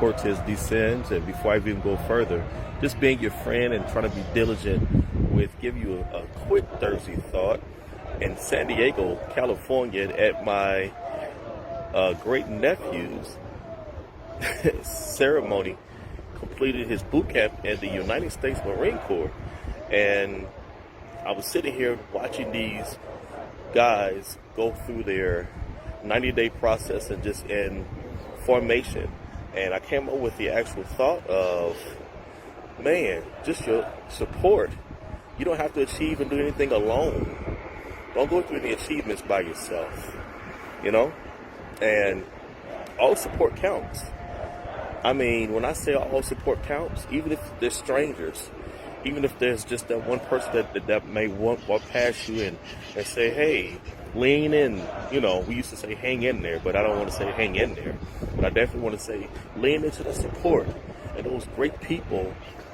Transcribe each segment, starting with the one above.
Cortez descends, and before I even go further, just being your friend and trying to be diligent with give you a quick Thursday thought. In San Diego, California, at my great nephew's ceremony, completed his boot camp in the United States Marine Corps, and I was sitting here watching these guys go through their 90-day process and just in formation, and I came up with the actual thought of, man, just your support. You don't have to achieve and do anything alone. Don't go through any achievements by yourself, and all support counts. I mean, when I say all support counts, even if they're strangers, even if there's just that one person that may walk past you and say, hey, lean in. We used to say hang in there, but I don't want to say hang in there. But I definitely want to say lean into the support and those great people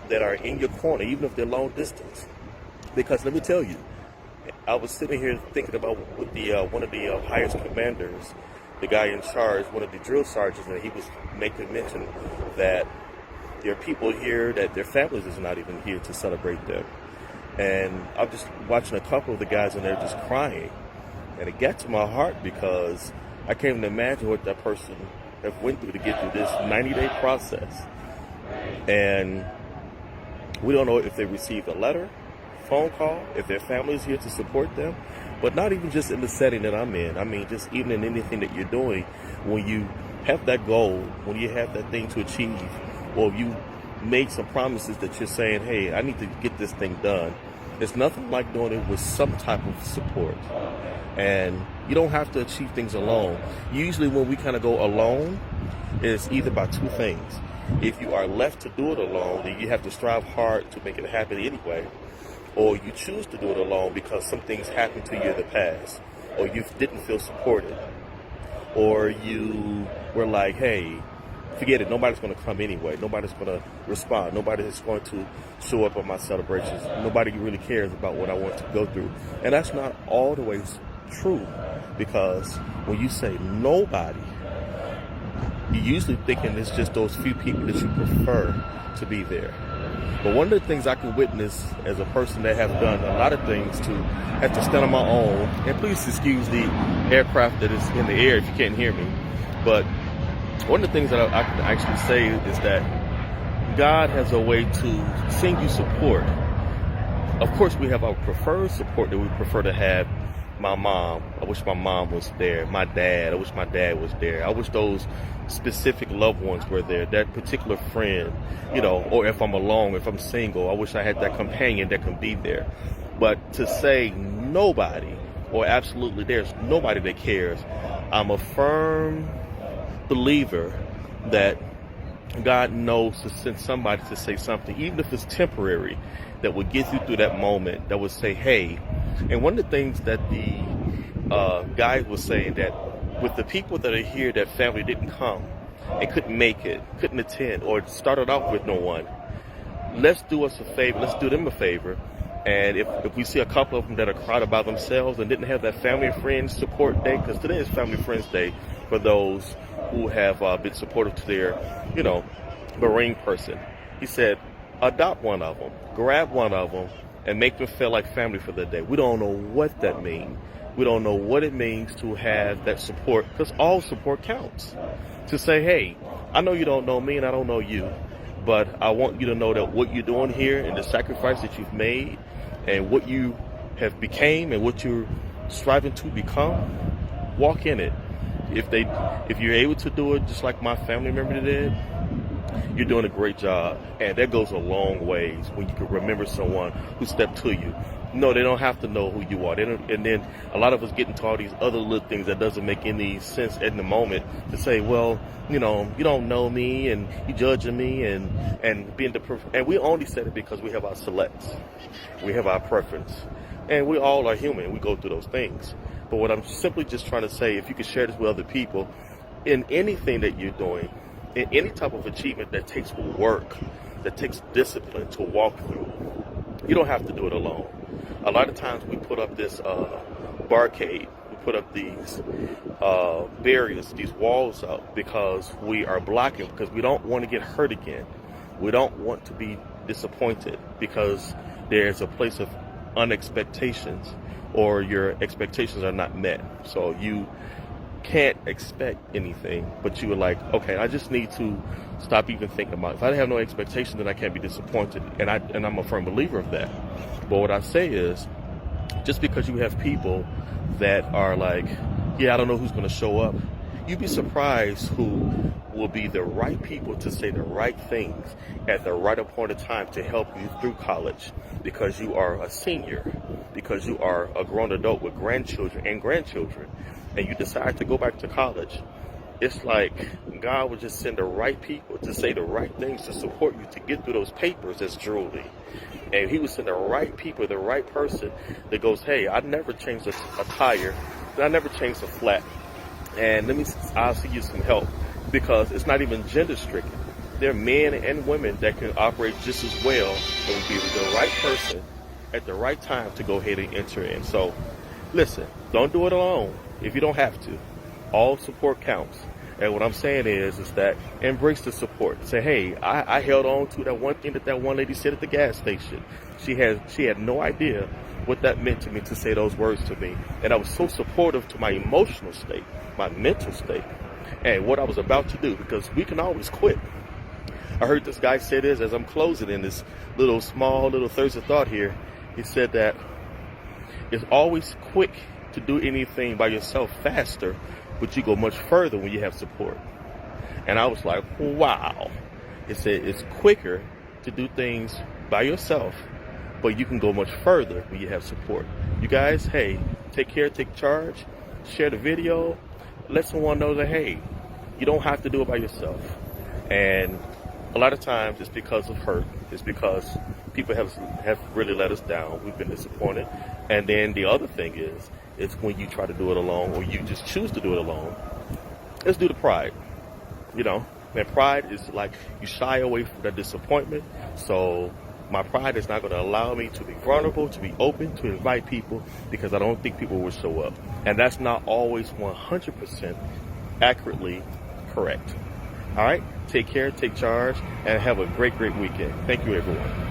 that are in your corner, even if they're long distance. Because let me tell you, I was sitting here thinking about with the one of the highest commanders, the guy in charge, one of the drill sergeants, and he was making mention that there are people here that their families is not even here to celebrate them. And I'm just watching a couple of the guys in there just crying. And it got to my heart because I can't even imagine what that person have went through to get through this 90-day process. And we don't know if they received a letter, phone call, if their family is here to support them, but not even just in the setting that I'm in. I mean, just even in anything that you're doing, when you have that goal, when you have that thing to achieve, or you make some promises that you're saying, hey, I need to get this thing done. It's nothing like doing it with some type of support. And you don't have to achieve things alone. Usually when we kind of go alone, it's either by two things. If you are left to do it alone, then you have to strive hard to make it happen anyway. Or you choose to do it alone because some things happened to you in the past, or you didn't feel supported, or you were like, hey, forget it, nobody's going to come anyway, nobody's going to respond, nobody is going to show up at my celebrations, nobody really cares about what I want to go through. And that's not all the ways true, because when you say nobody, you're usually thinking it's just those few people that you prefer to be there. But one of the things I can witness as a person that have done a lot of things to have to stand on my own, and please excuse the aircraft that is in the air if you can't hear me, but one of the things that I can actually say is that God has a way to send you support. Of course, we have our preferred support that we prefer to have. My mom, I wish my mom was there. My dad, I wish my dad was there. I wish those specific loved ones were there. That particular friend, or if I'm alone, if I'm single, I wish I had that companion that can be there. But to say nobody, or absolutely there's nobody that cares, I'm a firm believer that God knows to send somebody to say something, even if it's temporary, that would get you through that moment, that would say, hey. And one of the things that the guy was saying, that with the people that are here, that family didn't come and couldn't make it, couldn't attend, or started off with no one, let's do us a favor, let's do them a favor. And if we see a couple of them that are cried about themselves and didn't have that family and friends support day, because today is Family Friends Day for those who have been supportive to their, Marine person. He said, adopt one of them, grab one of them, and make them feel like family for the day. We don't know what that means. We don't know what it means to have that support, because all support counts. To say, hey, I know you don't know me and I don't know you, but I want you to know that what you're doing here and the sacrifice that you've made and what you have became and what you're striving to become, walk in it. If you're able to do it just like my family member did, you're doing a great job. And that goes a long ways when you can remember someone who stepped to you. No, they don't have to know who you are. And then a lot of us get into all these other little things that doesn't make any sense in the moment to say, well, you don't know me and you judging me and being and we only said it because we have our selects. We have our preference. And we all are human. We go through those things. But what I'm simply just trying to say, if you can share this with other people, in anything that you're doing, in any type of achievement that takes work, that takes discipline to walk through, you don't have to do it alone. A lot of times we put up this barricade, we put up these barriers, these walls up, because we are blocking, because we don't want to get hurt again. We don't want to be disappointed because there's a place of unexpectations, or your expectations are not met. So you can't expect anything, but you were like, okay, I just need to stop even thinking about it. If I have no expectation, then I can't be disappointed. And I'm a firm believer of that. But what I say is, just because you have people that are like, yeah, I don't know who's going to show up, you'd be surprised who will be the right people to say the right things at the right appointed time to help you through college, because you are a senior, because you are a grown adult with grandchildren, and you decide to go back to college. It's like God would just send the right people to say the right things to support you to get through those papers as Julie. And he would send the right people, the right person that goes, hey, I never changed a tire, I never changed a flat, and I'll see you some help, because it's not even gender stricken. There are men and women that can operate just as well and will be the right person at the right time to go ahead and enter in. So listen, don't do it alone if you don't have to. All support counts. And what I'm saying is that embrace the support. Say, hey, I held on to that one thing that one lady said at the gas station. She had no idea what that meant to me to say those words to me. And I was so supportive to my emotional state, my mental state, and what I was about to do, because we can always quit. I heard this guy say this as I'm closing in this little Thursday thought here. He said that it's always quick to do anything by yourself faster, but you go much further when you have support. And I was like, wow. It said it's quicker to do things by yourself, but you can go much further when you have support. You guys, hey, take care, take charge, share the video, let someone know that, hey, you don't have to do it by yourself. And a lot of times it's because of hurt. It's because people have really let us down. We've been disappointed. And then the other thing is, it's when you try to do it alone, or you just choose to do it alone. Let's do the pride. And pride is like you shy away from that disappointment. So my pride is not going to allow me to be vulnerable, to be open, to invite people, because I don't think people will show up. And that's not always 100% accurately correct. All right, take care, take charge, and have a great weekend. Thank you, everyone.